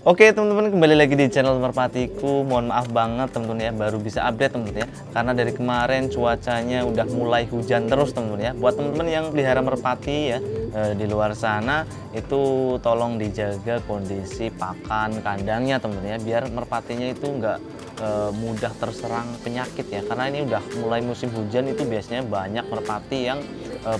Oke teman-teman, kembali lagi di channel Merpatiku. Mohon maaf banget teman-teman ya, baru bisa update teman-teman ya, karena dari kemarin cuacanya udah mulai hujan terus teman-teman ya. Buat teman-teman yang pelihara merpati ya di luar sana, itu tolong dijaga kondisi pakan kandangnya teman-teman ya, biar merpatinya itu nggak mudah terserang penyakit ya, karena ini udah mulai musim hujan, itu biasanya banyak merpati yang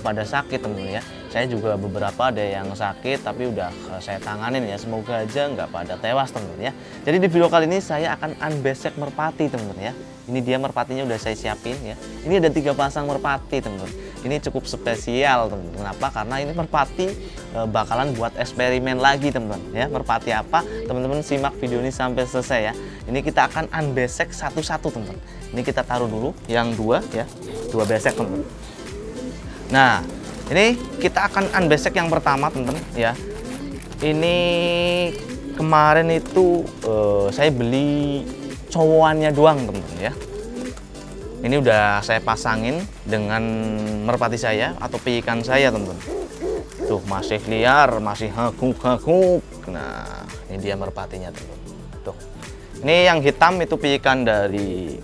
pada sakit teman-teman ya. Saya juga beberapa ada yang sakit tapi udah saya tanganin ya, semoga aja nggak pada tewas teman-teman ya. Jadi di video kali ini saya akan unbasek merpati teman-teman ya. Ini dia merpatinya udah saya siapin ya. Ini ada 3 pasang merpati teman-teman. Ini cukup spesial teman-teman. Kenapa? Karena ini merpati bakalan buat eksperimen lagi teman-teman ya. Merpati apa? Teman-teman simak video ini sampai selesai ya. Ini kita akan unbasek satu-satu teman-teman. Ini kita taruh dulu yang 2 ya. 2 besek teman-teman. Nah, ini kita akan unbasek yang pertama teman-teman ya. Ini kemarin itu saya beli cowokannya doang teman-teman ya. Ini udah saya pasangin dengan merpati saya atau piikan saya teman-teman. Tuh masih liar, masih haguk-haguk. Nah, ini dia merpatinya teman-teman. Tuh. Ini yang hitam itu piikan dari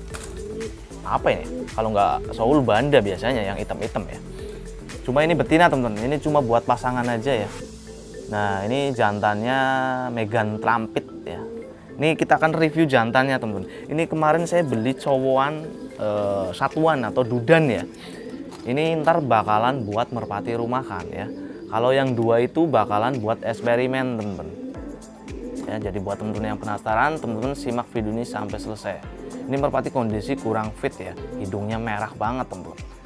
apa ini? Kalau nggak Saul Banda biasanya yang hitam-hitam ya. Cuma ini betina teman-teman, ini cuma buat pasangan aja ya. Nah ini jantannya Megan Trumpet ya. Ini kita akan review jantannya teman-teman. Ini kemarin saya beli cowokan satuan atau dudan ya. Ini ntar bakalan buat merpati rumahan ya. Kalau yang 2 itu bakalan buat eksperimen teman-teman. Ya, jadi buat teman-teman yang penasaran, teman-teman simak video ini sampai selesai. Ini merpati kondisi kurang fit ya, hidungnya merah banget teman-teman.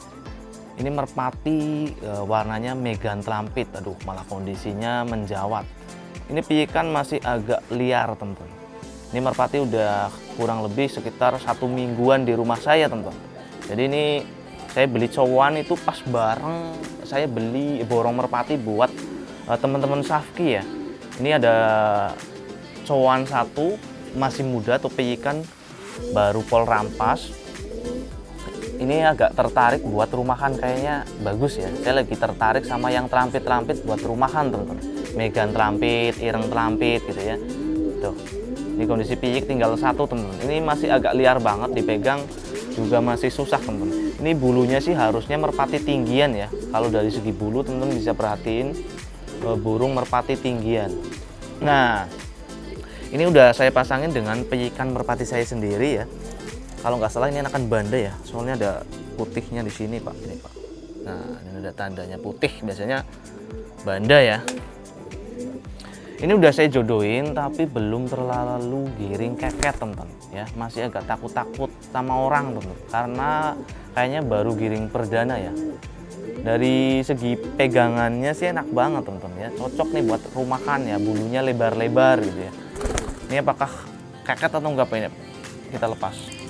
Ini merpati warnanya Megan Trumpet, aduh malah kondisinya menjawat. Ini piikan masih agak liar teman-teman. Ini merpati udah kurang lebih sekitar 1 mingguan di rumah saya teman-teman. Jadi ini saya beli cowokan itu pas bareng saya beli borong merpati buat teman-teman Safki ya. Ini ada cowokan 1 masih muda atau piikan baru pol rampas. Ini agak tertarik buat rumahan, kayaknya bagus ya. Saya lagi tertarik sama yang Trumpet buat rumahan teman-teman. Megan Trumpet, Ireng Trumpet gitu ya. Tuh. Ini kondisi piik tinggal 1 teman-teman. Ini masih agak liar banget, dipegang juga masih susah teman-teman. Ini bulunya sih harusnya merpati tinggian ya. Kalau dari segi bulu teman-teman bisa perhatiin burung merpati tinggian. Nah, ini udah saya pasangin dengan piikan merpati saya sendiri ya. Kalau nggak salah ini anakan Banda ya, soalnya ada putihnya di sini Pak. Ini Pak. Nah ini ada tandanya putih, biasanya Banda ya. Ini udah saya jodohin tapi belum terlalu giring keket teman-teman ya. Masih agak takut-takut sama orang teman-teman, karena kayaknya baru giring perdana ya. Dari segi pegangannya sih enak banget teman-teman ya, cocok nih buat rumahan ya, bulunya lebar-lebar gitu ya. Ini apakah keket atau enggak Pak ini? Kita lepas.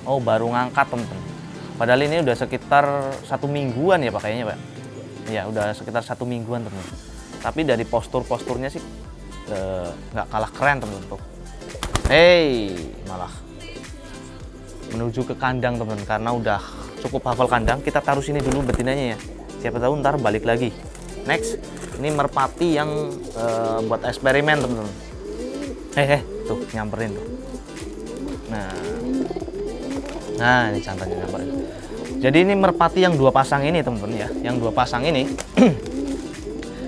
Oh baru ngangkat teman-teman. Padahal ini udah sekitar 1 mingguan ya Pak kayaknya Pak. Ya udah sekitar 1 mingguan teman-teman. Tapi dari posturnya sih nggak kalah keren teman-teman tuh. Hey malah menuju ke kandang teman-teman, karena udah cukup hafal kandang. Kita taruh sini dulu betinanya ya. Siapa tahu ntar balik lagi. Next ini merpati yang buat eksperimen teman-teman. Tuh nyamperin tuh. Nah ini jantannya nyamperin. Jadi ini merpati yang 2 pasang ini teman-teman ya. Yang 2 pasang ini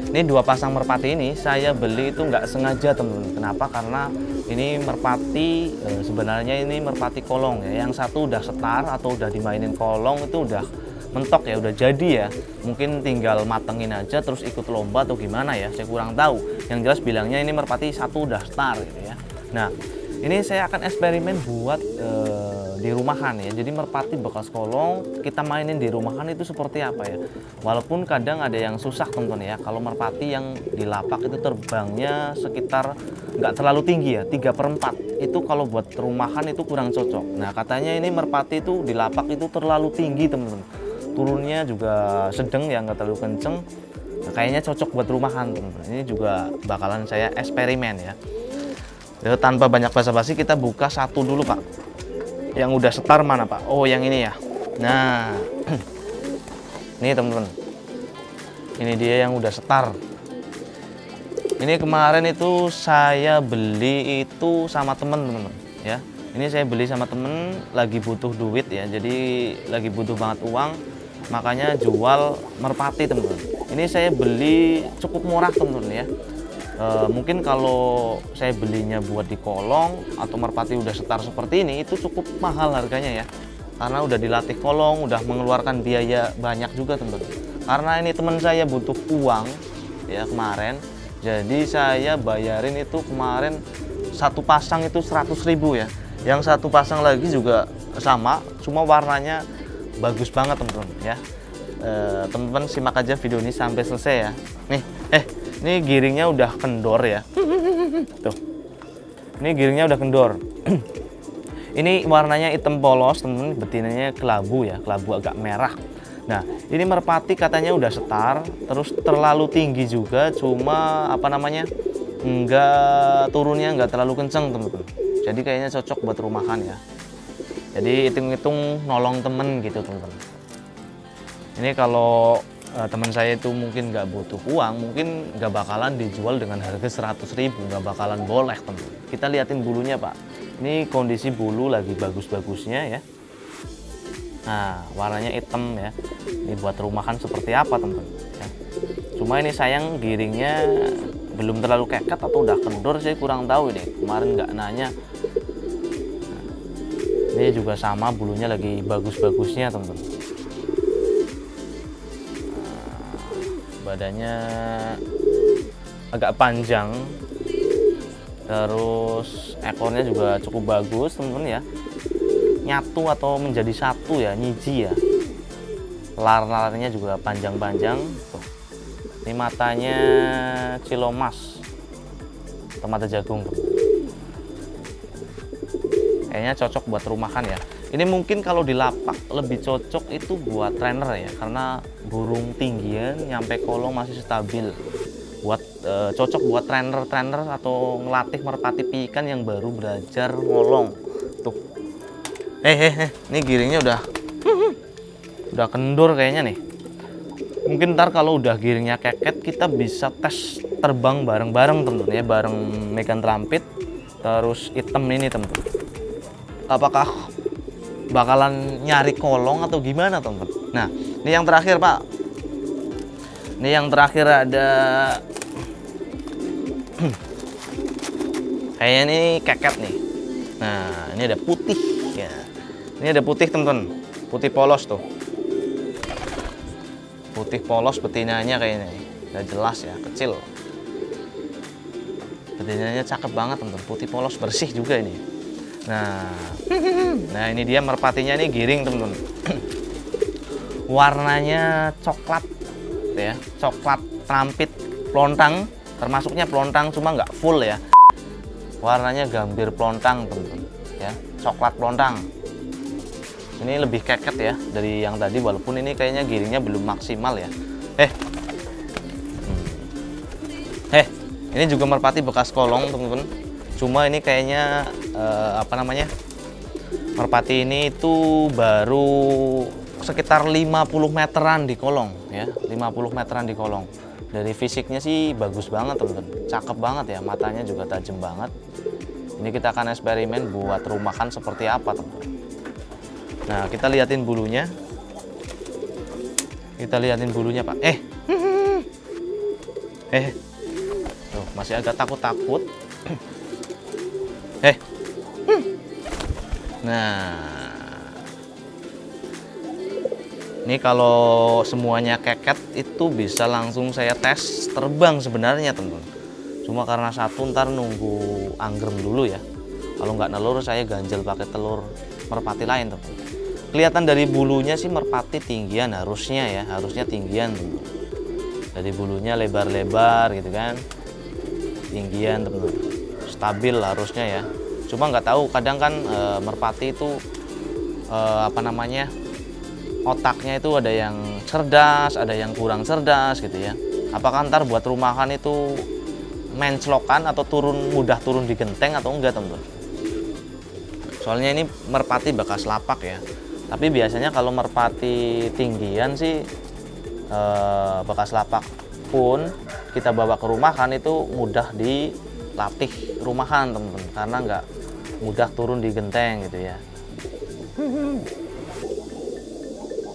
ini 2 pasang merpati ini saya beli itu nggak sengaja teman-teman. Kenapa? Karena ini merpati sebenarnya ini merpati kolong ya. Yang 1 udah setar atau udah dimainin kolong, itu udah mentok ya, udah jadi ya. Mungkin tinggal matengin aja terus ikut lomba atau gimana ya, saya kurang tahu. Yang jelas bilangnya ini merpati 1 udah setar gitu ya. Nah ini saya akan eksperimen buat di rumahan ya. Jadi merpati bekas kolong kita mainin di rumahan itu seperti apa ya. Walaupun kadang ada yang susah teman-teman ya. Kalau merpati yang di lapak itu terbangnya sekitar nggak terlalu tinggi ya, 3/4. Itu kalau buat rumahan itu kurang cocok. Nah katanya ini merpati itu di lapak itu terlalu tinggi teman-teman. Turunnya juga sedang ya, nggak terlalu kenceng. Nah, kayaknya cocok buat rumahan teman-teman. Ini juga bakalan saya eksperimen ya. Jadi, tanpa banyak basa-basi kita buka 1 dulu Pak. Yang udah setar mana Pak? Oh yang ini ya. Nah ini teman-teman, ini dia yang udah setar. Ini kemarin itu saya beli itu sama temen-temen ya. Ini saya beli sama temen, lagi butuh duit ya. Jadi lagi butuh banget uang, makanya jual merpati temen-temen. Ini saya beli cukup murah temen-temen ya. Mungkin kalau saya belinya buat di kolong atau merpati udah setar seperti ini itu cukup mahal harganya ya. Karena udah dilatih kolong, udah mengeluarkan biaya banyak juga temen-temen. Karena ini teman saya butuh uang ya kemarin. Jadi saya bayarin itu kemarin satu pasang itu 100.000 ya. Yang satu pasang lagi juga sama, cuma warnanya bagus banget teman-teman ya. Teman-teman simak aja video ini sampai selesai ya. Nih, ini giringnya udah kendor ya. Tuh, ini giringnya udah kendor. Ini warnanya hitam polos teman-teman, betinanya kelabu ya, kelabu agak merah. Nah, ini merpati katanya udah setar, terus terlalu tinggi juga, cuma apa namanya, turunnya nggak terlalu kenceng teman-teman. Jadi kayaknya cocok buat rumahan ya. Jadi hitung-hitung nolong temen gitu teman-teman. Ini kalau teman saya itu mungkin nggak butuh uang, mungkin nggak bakalan dijual dengan harga 100.000, nggak bakalan boleh teman-teman. Kita liatin bulunya Pak. Ini kondisi bulu lagi bagus-bagusnya ya. Nah, warnanya hitam ya. Ini buat rumahan seperti apa teman-teman ya. Cuma ini sayang giringnya belum terlalu keket atau udah kendor, saya kurang tahu ini. Kemarin nggak nanya. Nah, ini juga sama, bulunya lagi bagus-bagusnya teman-teman. Nah, badannya agak panjang. Terus ekornya juga cukup bagus teman-teman ya. Nyatu atau menjadi satu ya, nyiji ya. Lar-larnya juga panjang-panjang. Ini matanya cilomas atau mata jagung. Kayaknya cocok buat rumahan ya. Ini mungkin kalau di lapak lebih cocok itu buat trainer ya, karena burung tinggian nyampe kolong masih stabil. Buat cocok buat trainer atau ngelatih merpati pikan yang baru belajar ngolong. Tuh. Ini giringnya udah kendor kayaknya nih. Mungkin ntar kalau udah giringnya keket kita bisa tes terbang bareng-bareng temen-temen ya, bareng Megan Trampit terus hitam ini temen-temen. Apakah bakalan nyari kolong atau gimana temen-temen? Nah, ini yang terakhir Pak. Ini yang terakhir ada kayaknya ini keket nih. Nah, ini ada putih ya. Ini ada putih teman-teman, putih polos tuh. Putih polos betinanya kayaknya, udah jelas ya, kecil. Betinanya cakep banget teman-teman, putih polos bersih juga ini. Nah ini dia merpatinya nih giring teman-teman. Warnanya coklat ya, coklat trampit pelontang, termasuknya pelontang cuma nggak full ya. Warnanya gambir pelontang teman-teman ya, coklat pelontang. Ini lebih keket ya dari yang tadi, walaupun ini kayaknya giringnya belum maksimal ya. Ini juga merpati bekas kolong teman-teman. Cuma ini kayaknya apa namanya, merpati ini itu baru sekitar 50 meteran di kolong ya, 50 meteran di kolong. Dari fisiknya sih bagus banget teman-teman, cakep banget ya, matanya juga tajam banget. Ini kita akan eksperimen buat rumahan seperti apa teman-teman. Nah, kita liatin bulunya. Kita liatin bulunya, Pak. Tuh, masih agak takut-takut. Nah. Ini kalau semuanya keket itu bisa langsung saya tes terbang sebenarnya, teman-teman. Cuma karena satu ntar nunggu anggrem dulu ya. Kalau nggak nelur saya ganjel pakai telur merpati lain, teman-teman. Kelihatan dari bulunya sih merpati tinggian harusnya ya, harusnya tinggian teman-teman. Dari bulunya lebar-lebar gitu kan, tinggian teman-teman, stabil harusnya ya. Cuma nggak tahu, kadang kan merpati itu apa namanya, otaknya itu ada yang cerdas, ada yang kurang cerdas gitu ya. Apakah ntar buat rumahan itu menclokan atau mudah turun di genteng atau enggak teman-teman? Soalnya ini merpati bekas lapak ya. Tapi biasanya kalau merpati tinggian sih bekas lapak pun kita bawa ke rumahan itu mudah dilatih rumahan teman-teman, karena nggak mudah turun di genteng gitu ya.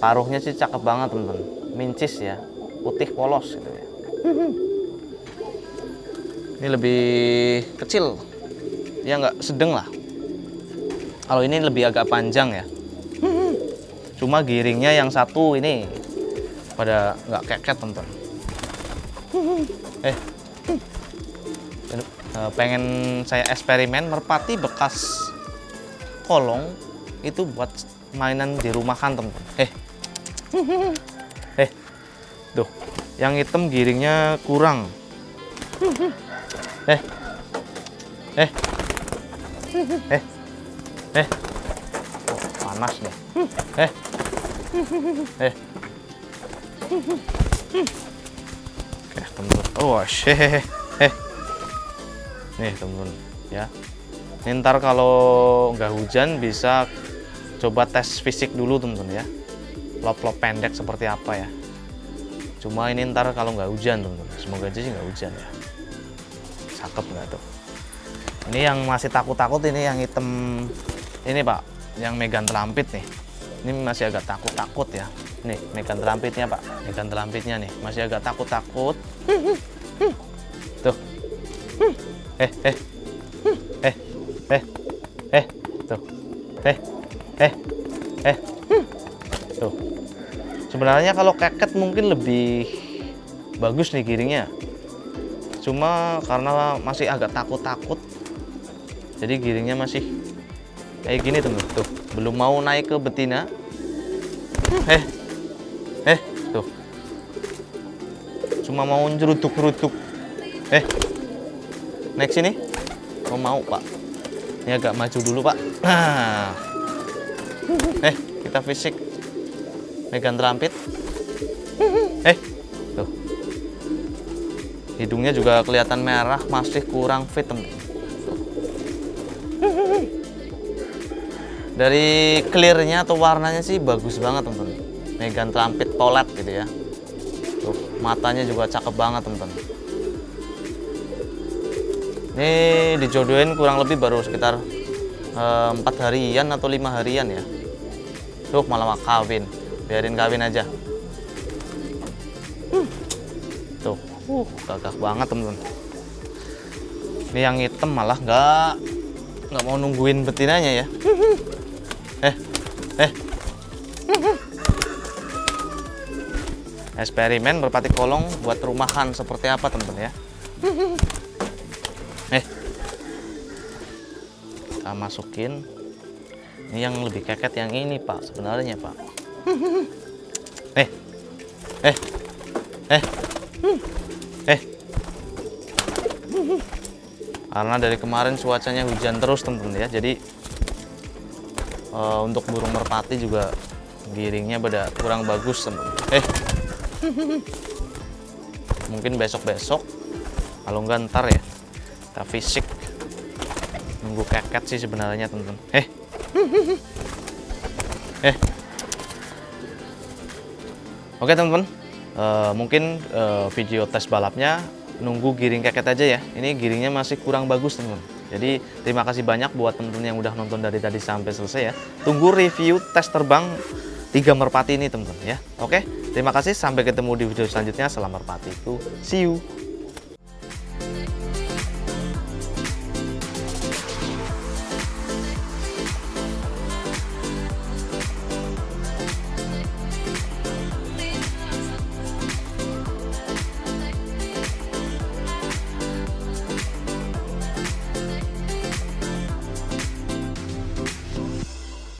Paruhnya sih cakep banget teman-teman, mincis ya, putih polos gitu ya. Ini lebih kecil, ya nggak sedang lah. Kalau ini lebih agak panjang ya. Cuma giringnya yang satu ini pada nggak keket teman-teman. Pengen saya eksperimen merpati bekas kolong itu buat mainan di rumahan teman-teman. Tuh, yang hitam giringnya kurang. Oh, panas nih. Oke, teman-teman. Oh, nih teman-teman ya. Ini ntar kalau nggak hujan bisa coba tes fisik dulu teman-teman ya. Lop-lop pendek seperti apa ya. Cuma ini ntar kalau nggak hujan teman-teman. Semoga aja sih nggak hujan ya. Cakep nggak tuh? Ini yang masih takut-takut ini yang hitam ini Pak, yang megan telampit nih. Ini masih agak takut-takut ya. Nih megan telampitnya Pak, megan telampitnya nih masih agak takut-takut. Tuh. Tuh. Tuh. Sebenarnya kalau keket mungkin lebih bagus nih giringnya. Cuma karena masih agak takut-takut, jadi giringnya masih kayak gini teman. Tuh, belum mau naik ke betina. Tuh. Cuma mau nyerutuk-nyerutuk. Naik sini. Oh mau Pak. Ini agak maju dulu Pak. Nah. Kita fisik. Megan terampit. Tuh. Hidungnya juga kelihatan merah, masih kurang fit teman. Dari clearnya atau warnanya sih bagus banget teman-teman. Megan terampit tolet gitu ya. Tuh, matanya juga cakep banget teman-teman. Ini dijodohin kurang lebih baru sekitar 4 harian atau 5 harian ya. Tuh malah kawin, biarin kawin aja. Tuh, gagah banget teman-teman. Ini yang hitam malah nggak mau nungguin betinanya ya. Eksperimen merpati kolong buat rumahan seperti apa teman-teman ya. Kita masukin. Ini yang lebih keket yang ini Pak sebenarnya Pak. Karena dari kemarin cuacanya hujan terus teman-teman ya. Jadi untuk burung merpati juga giringnya pada kurang bagus teman-teman. Mungkin besok-besok, kalau enggak ntar ya kita fisik. Nunggu keket sih sebenarnya teman-teman. Oke teman-teman, mungkin video tes balapnya nunggu giring keket aja ya. Ini giringnya masih kurang bagus teman-teman. Jadi terima kasih banyak buat teman-teman yang udah nonton dari tadi sampai selesai ya. Tunggu review tes terbang 3 merpati ini teman-teman ya. Oke, terima kasih, sampai ketemu di video selanjutnya. Salam merpatiku, see you.